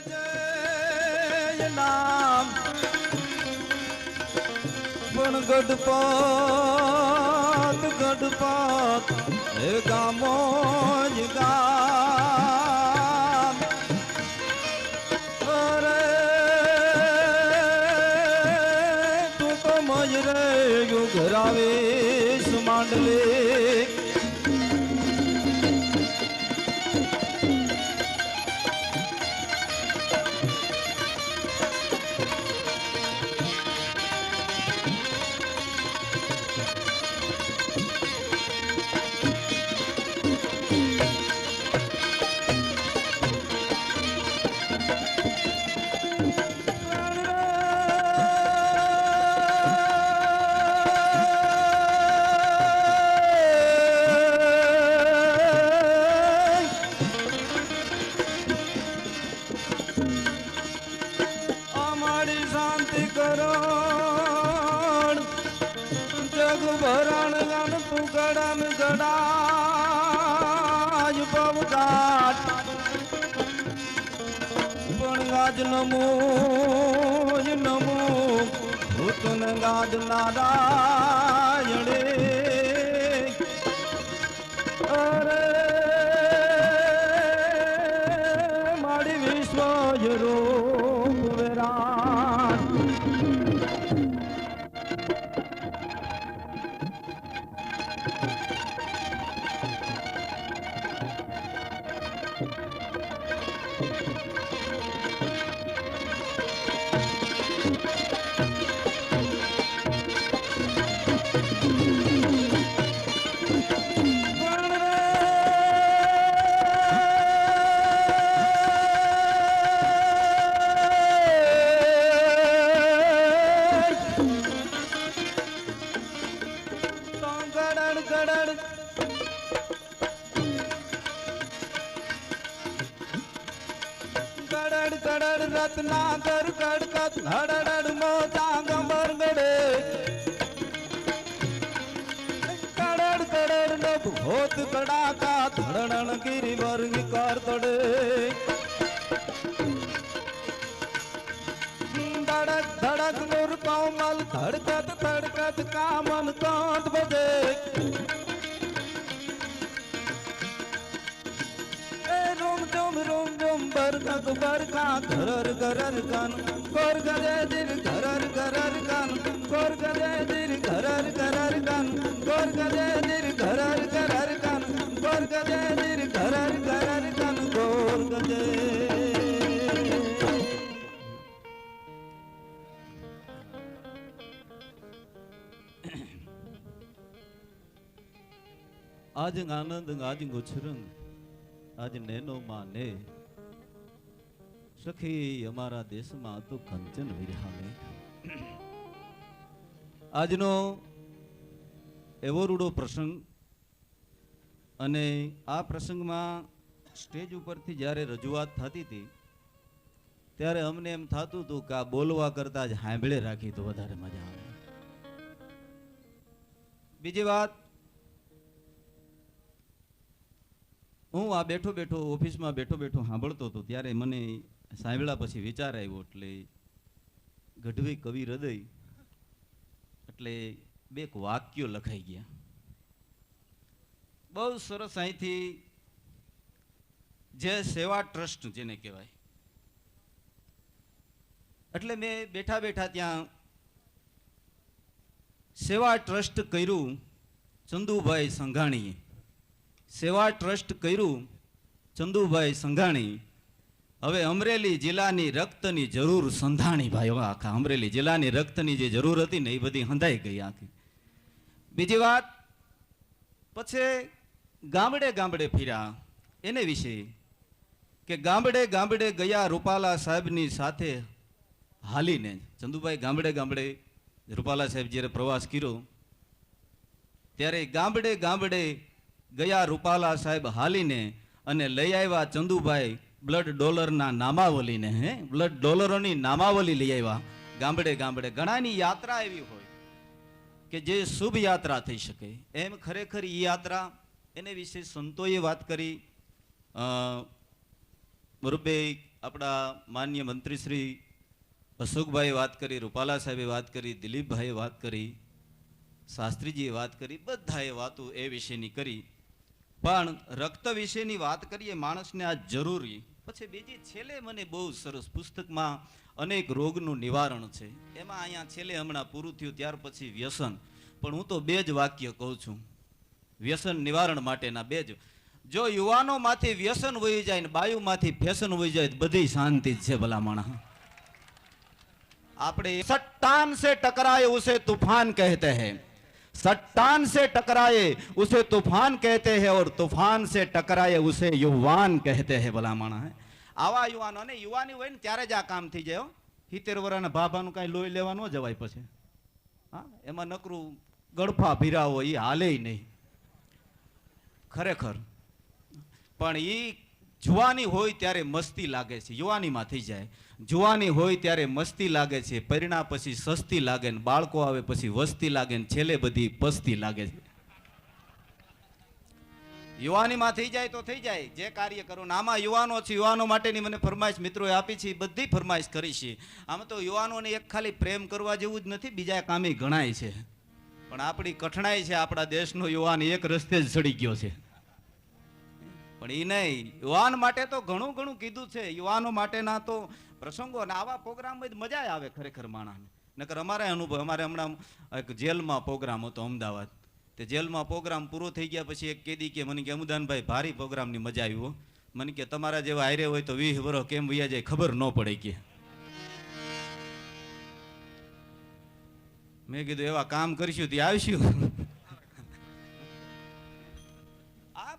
જય નામ પણ ગઢપત ગઢપત હે ગામો જ ગામ અરે તું તો મજ રે ઘરાવીશ માંડલી ભરણ ગણ તું ગડન ગડાજ પવગાટ પણ ગાજ નમો નમો ભૂતન ગાજ નારાયણે અરે મારી વિશ્વ રૂપ વેરાટ રત્નાકર કડકત હડડ મોજા ગંબર ગડે કડડ કડડ નો હોત કડાકા ધડણ ગીરી વર્ગ કર તડે ધડક ધડક નુર કોમલ ધડકત ધડકત કામન કાંત બજે બરકત બરકા ઘરર ઘરર કાન કોર ગજે દિલ ઘરર ઘરર કાન કોર ગજે દિલ ઘરર ઘરર કાન કોર ગજે દિલ ઘરર ઘરર કાન કોર ગજે દિલ ઘરર ઘરર કાન કોર ગજે આજ આનંદ આજ ગુછરંગ આજ નેનો માને સખી અમારા દેશમાં હતું કંચન વિરહામે આજનો એવો રૂડો પ્રસંગ અને આ પ્રસંગમાં સ્ટેજ ઉપરથી જ્યારે રજૂઆત થતી હતી ત્યારે અમને એમ થતું હતું કે આ બોલવા કરતા જ સાંભળે રાખી તો વધારે મજા આવે. બીજી વાત, હું આ બેઠો બેઠો ઓફિસમાં બેઠો બેઠો સાંભળતો હતો ત્યારે મને સાંભળ્યા પછી વિચાર આવ્યો એટલે ગઢવી કવિ હૃદય એટલે બે વાક્યો લખાઈ ગયા બહુ સરસ. અહીંથી જે સેવા ટ્રસ્ટ જેને કહેવાય એટલે મેં બેઠા બેઠા ત્યાં સેવા ટ્રસ્ટ કર્યું ચંદુભાઈ સંઘાણીએ, સેવા ટ્રસ્ટ કર્યું ચંદુભાઈ સંઘાણી. હવે અમરેલી જિલ્લાની રક્તની જરૂર સંધાણી ભાઈ, આખા અમરેલી જિલ્લાની રક્તની જે જરૂર હતી ને એ બધી હંધાઈ ગઈ આખી. બીજી વાત, પછી ગામડે ગામડે ફર્યા એને વિશે કે ગામડે ગામડે ગયા રૂપાલા સાહેબની સાથે હાલીને. ચંદુભાઈ ગામડે ગામડે રૂપાલા સાહેબ જ્યારે પ્રવાસ કર્યો ત્યારે ગામડે ગામડે ગયા રૂપાલા સાહેબ હાલીને અને લઈ આવ્યા ચંદુભાઈ બ્લડ ડોલરના નામાવલીને. બ્લડ ડોલરોની નામાવલી લઈ આવ્યા ગામડે ગામડે. ઘણાની યાત્રા એવી હોય કે જે શુભ યાત્રા થઈ શકે, એમ ખરેખર એ યાત્રા એને વિશે સંતોએ વાત કરી. બરોબર આપણા માન્ય મંત્રી શ્રી અશોકભાઈ વાત કરી, રૂપાલા સાહેબે વાત કરી, દિલીપભાઈએ વાત કરી, શાસ્ત્રીજીએ વાત કરી, બધાએ વાતો એ વિશેની કરી. પણ રક્ત વિશેની વાત કરીએ માણસને આ જરૂરી. પછી બીજી છેલ્લે મને બહુ સરસ પુસ્તકમાં અનેક રોગનું નિવારણ છે, એમાં અહીંયા છેલ્લે હમણાં પૂરું થયું ત્યાર પછી વ્યસન. પણ હું તો બે જ વાક્ય કહું છું વ્યસન નિવારણ માટેના, બે જ. જો યુવાનોમાંથી વ્યસન વહી જાય ને બાયુમાંથી ફેશન વહી જાય બધી શાંતિ જ છે ભલા માણસ. આપણે चट्टान से टकराए उसे तूफान कहते हैं, चट्टान से टकराए उसे तूफान कहते हैं और तूफान से टकराए उसे युवान कहते हैं ભલા માણસ. આવા યુવાનો ને યુવાની હોય ને ત્યારે જ આ કામ થઈ જાય. 70 વર્ષના ભાભાનું કાંઈ લોહી લેવા ન જવાય પછી. હા, એમાં નકરું ગળફા ભીરાવો એ હાલે નહીં ખરેખર. પણ એ જુવાની હોય ત્યારે મસ્તી લાગે છે, યુવાનીમાં થઈ જાય. જુવાની હોય ત્યારે મસ્તી લાગે છે, પરિણામ પછી સસ્તી લાગે ને બાળકો આવે પછી વસ્તી લાગે ને છેલ્લે બધી પસ્તી લાગે છે. યુવાનીમાં થઈ જાય તો થઈ જાય, જે કાર્ય કરો ને. આમાં યુવાનો છે, યુવાનો માટેની મને ફરમાઈશ મિત્રોએ આપી છે, બધી ફરમાઈશ કરી છે. આમ તો યુવાનોને એક ખાલી પ્રેમ કરવા જેવું જ નથી, બીજા કામે ઘણાય છે. પણ આપણી કઠણાઈ છે, આપણા દેશનો યુવાન એક રસ્તે જ ચડી ગયો છે. પણ એ નહીં, યુવાન માટે તો ઘણું ઘણું કીધું છે. યુવાનો માટેના તો પ્રસંગો અને આવા પ્રોગ્રામમાં જ મજા આવે ખરેખર માણસને. નકર અમારે અનુભવ, અમારે હમણાં એક જેલમાં પ્રોગ્રામ હતો અમદાવાદ. તે જેલમાં પ્રોગ્રામ પૂરો થઈ ગયા પછી એક કેદી કે મને કે અમુદાનભાઈ ભારી પ્રોગ્રામની મજા આવી હો. મને કે તમારા જેવા હારે હોય તો 20 વર્ષ કેમ વયા જાય ખબર ન પડે કે. મેં કીધું એવા કામ કરીશું તે આવીશું.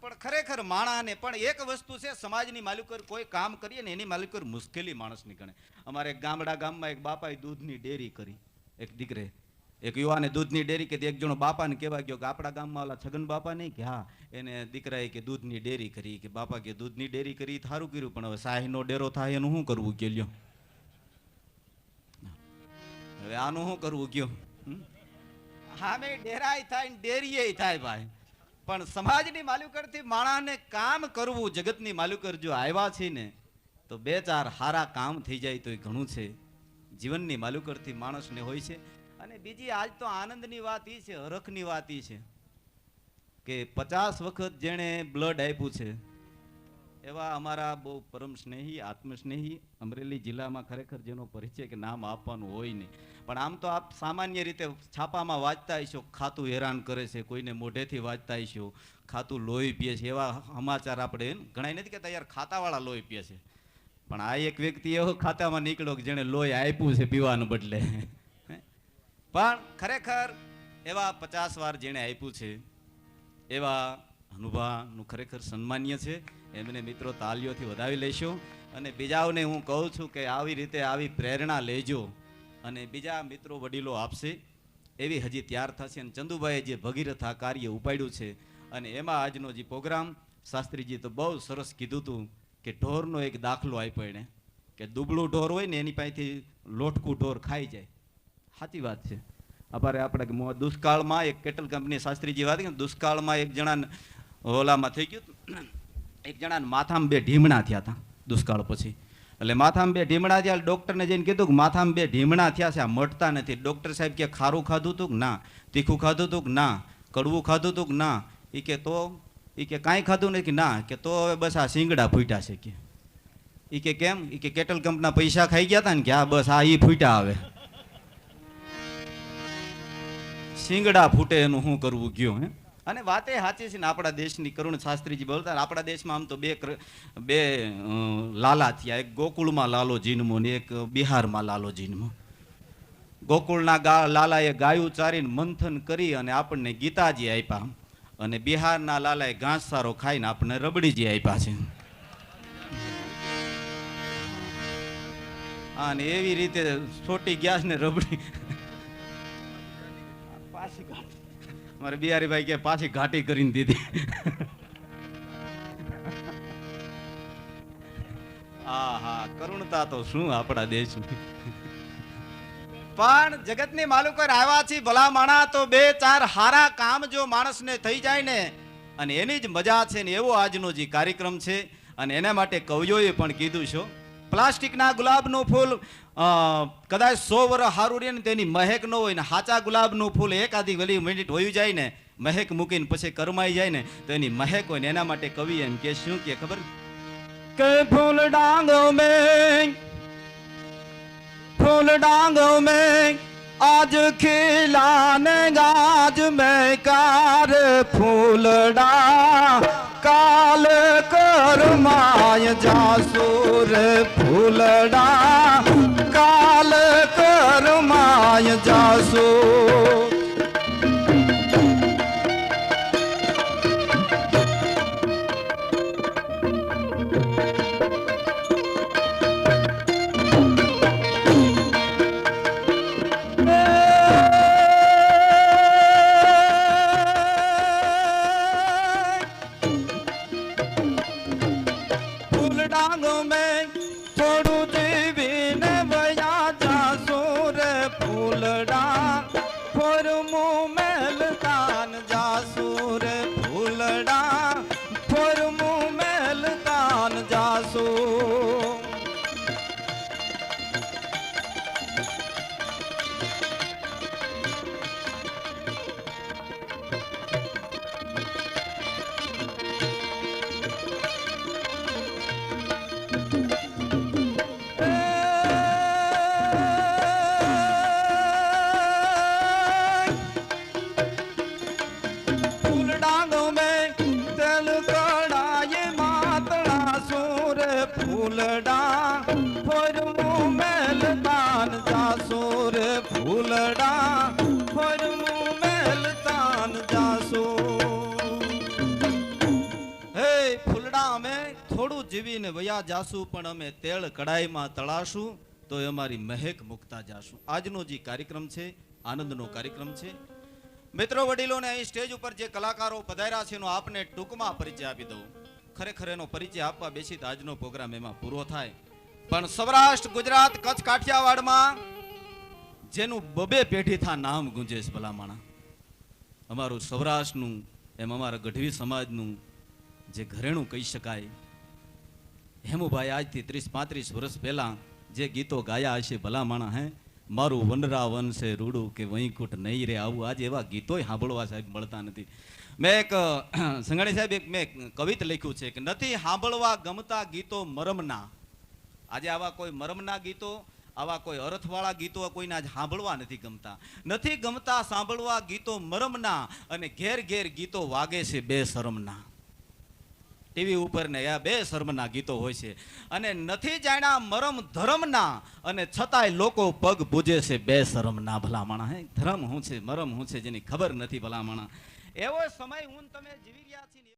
પણ ખરેખર માણાને પણ એક વસ્તુ છે, સમાજની માલિકર કોઈ કામ કરીએ ને એની માલિકર મુશ્કેલી માણસની ગણે. અમારે ગામમાં એક બાપાએ દૂધની ડેરી કરી, એક દીકરે, એક યુવાને દૂધની ડેરી કે એક જણો બાપાને કહેવા ગયો કે આપણા ગામમાં ઓલા છગન બાપા નહીં કે હા, એને દીકરાએ કે દૂધની ડેરી કરી. કે બાપા કે દૂધની ડેરી કરી સારું કર્યું, પણ હવે શાહીનો ડેરો થાય એનું શું કરવું કે લ્યો, હવે આનું શું કરવું ગયો. હા, મેં ડેરાય થાય ને ડેરીએ થાય ભાઈ. પણ સમાજની માલુકરથી માણસને કામ કરવું, જગતની માલુકર જો આવ્યા છે ને તો 2-4 હારા કામ થઈ જાય તો એ ઘણું છે. જીવનની માલુકરથી માણસને હોય છે. અને બીજી આજ તો આનંદની વાત એ છે, હરખની વાત એ છે કે 50 વખત જેણે બ્લડ આપ્યું છે એવા અમારા બહુ પરમ સ્નેહી, આત્મસ્નેહી અમરેલી જિલ્લામાં ખરેખર જેનો પરિચય કે નામ આપવાનું હોય નહીં. પણ આમ તો આપ સામાન્ય રીતે છાપામાં વાંચતા હશો, ખાતું હેરાન કરે છે, કોઈને મોઢેથી વાંચતા હશો, ખાતું લોહી પીએ છે, એવા સમાચાર આપણે ઘણા નથી કહેતા યાર ખાતાવાળા લોહી પીએ છે. પણ આ એક વ્યક્તિ એવો ખાતામાં નીકળ્યો કે જેણે લોહી આપ્યું છે પીવાનું બદલે. પણ ખરેખર એવા 50 વાર જેણે આપ્યું છે એવા અનુભાવનું ખરેખર સન્માન્ય છે. એમને મિત્રો તાલીઓથી વધાવી લેશો. અને બીજાઓને હું કહું છું કે આવી રીતે આવી પ્રેરણા લેજો અને બીજા મિત્રો વડીલો આપશે એવી હજી તૈયાર થશે. અને ચંદુભાઈએ જે ભગીરથ આ કાર્ય ઉપાડ્યું છે અને એમાં આજનો જે પ્રોગ્રામ શાસ્ત્રીજી તો બહુ સરસ કીધું હતું કે ઢોરનો એક દાખલો આપ્યો એણે કે દુબળું ઢોર હોય ને એની પાસેથી લોટકું ઢોર ખાઈ જાય. સાચી વાત છે. આપણે દુષ્કાળમાં એક કેટલ કંપની શાસ્ત્રીજી વાત કરી, દુષ્કાળમાં એક જણા ઓલામાં થઈ ગયું, એક જણા માથામાં 2 ઢીમણા થયા હતા દુષ્કાળ પછી. એટલે માથામાં 2 ઢીમણા થયા, ડોક્ટરને જઈને કીધું કે માથામાં 2 ઢીમણા થયા છે, આ મટતા નથી. ડોક્ટર સાહેબ કે ખારું ખાધું હતું કે ના, તીખું ખાધું હતું કે ના, કડવું ખાધું હતું કે ના. એ કે તો એ કે કાંઈ ખાધું નથી કે ના. કે તો હવે બસ આ શીંગડા ફૂટ્યા છે કે. એ કે કેમ? એ કે કેટલ કંપના પૈસા ખાઈ ગયા હતા ને કે હા બસ આ ઈ ફૂટ્યા. હવે શીંગડા ફૂટે એનું શું કરવું ગયો. હે અને વાતે સાચી છે ને. આપણા દેશની કરુણ શાસ્ત્રીજી બોલતા આપણા દેશમાં આમ તો બે લાલા થયા, એક ગોકુળમાં લાલો જન્મો ને એક બિહારમાં લાલો જન્મો. ગોકુળના લાલાએ ગાયું ચારીને મંથન કરી અને આપણને ગીતાજી આપ્યા અને બિહારના લાલાએ ઘાસચારો ખાઈને આપણને રબડીજી આપ્યા છે. અને એવી રીતે છોટી ગેસ ને રબડી પાછી ઘાટી, મારે બિહારીભાઈ કે પાછી ઘાટી કરીને દીધી. હા, કરુણતા તો શું આપણા દેશની. પણ જગતની માલુકર આવ્યા છે ભલા માણા તો 2-4 હારા કામ જો માણસને થઈ જાય ને અને એની જ મજા છે ને. એવો આજનો જે કાર્યક્રમ છે અને એના માટે કવિઓએ પણ કીધું છે પ્લાસ્ટિકના ગુલાબનું ફૂલ કદાચ 100 વર્ષ હારું રહે ને તેની મહેક ન હોય ને સાચા ગુલાબનું ફૂલ એકાદી વલી મિનિટ વયું જાય ને મહેક મૂકીને પછી કરમાઈ જાય ને તો એની મહેક હોય ને એના માટે કવિ એમ કે શું કે ખબર કે ફૂલ ડાંગો में आज खिलाने गाज में कार फूलड़ा काल कर माय जासूर फूलड़ा काल कर माय जासूर फूलड़ा फरमू मेलतान जासूर फूलड़ा फरमू मेलतान जासूर हे फूलड़ा અમે થોડું જીવીને વયા જાશું પણ અમે તેલ કડાઈમાં તળાશું તો અમારી મહેક મુકતા જાશું. આજનો જે કાર્યક્રમ છે આનંદનો કાર્યક્રમ છે. મિત્રો વડીલોને અહીં સ્ટેજ ઉપર જે કલાકારો પધાર્યા છે એનો આપને ટૂંકમાં પરિચય આપી દઉં. ખરેખર એનો પરિચય આપવા બેસી તો આજનો પ્રોગ્રામ એમાં પૂરો થાય. પણ સૌરાષ્ટ્ર, ગુજરાત, કચ્છ, કાઠિયાવાડમાં જેનું બબે પેઢી થા નામ ગુંજે છે ભલામણા. અમારું સૌરાષ્ટ્રનું એમ અમારા ગઢવી સમાજનું જે ઘરેણું કહી શકાય. હેમુભાઈ આજથી 30-35 વર્ષ પહેલા જે ગીતો ગાયા હશે ભલામણા હે મારું વનરાવન છે રૂડું કે વૈકુંઠ નહીં રે આવું. આજે એવા ગીતોય સાંભળવા સાહેબ મળતા નથી. મેં એક સંઘાણી સાહેબ એક મેં કવિત લખ્યું છે કે નથી સાંભળવા ગમતા ગીતો મરમના. આજે આવા કોઈ મરમના ગીતો, આવા કોઈ અર્થવાળા ગીતો કોઈને આજે સાંભળવા નથી ગમતા. નથી ગમતા સાંભળવા ગીતો મરમના અને ઘેર ઘેર ગીતો વાગે છે બે શરમના. ટીવી ઉપર ને આ બે શર્મના ગીતો હોય છે અને નથી જાણ્યા મરમ ધર્મના અને છતાંય લોકો પગ પૂજે છે બે શરમના. ભલામણા હે ધર્મ શું છે મરમ શું છે જેની ખબર નથી ભલામણા. એવો સમય હું તમે જીવી રહ્યા છીએ.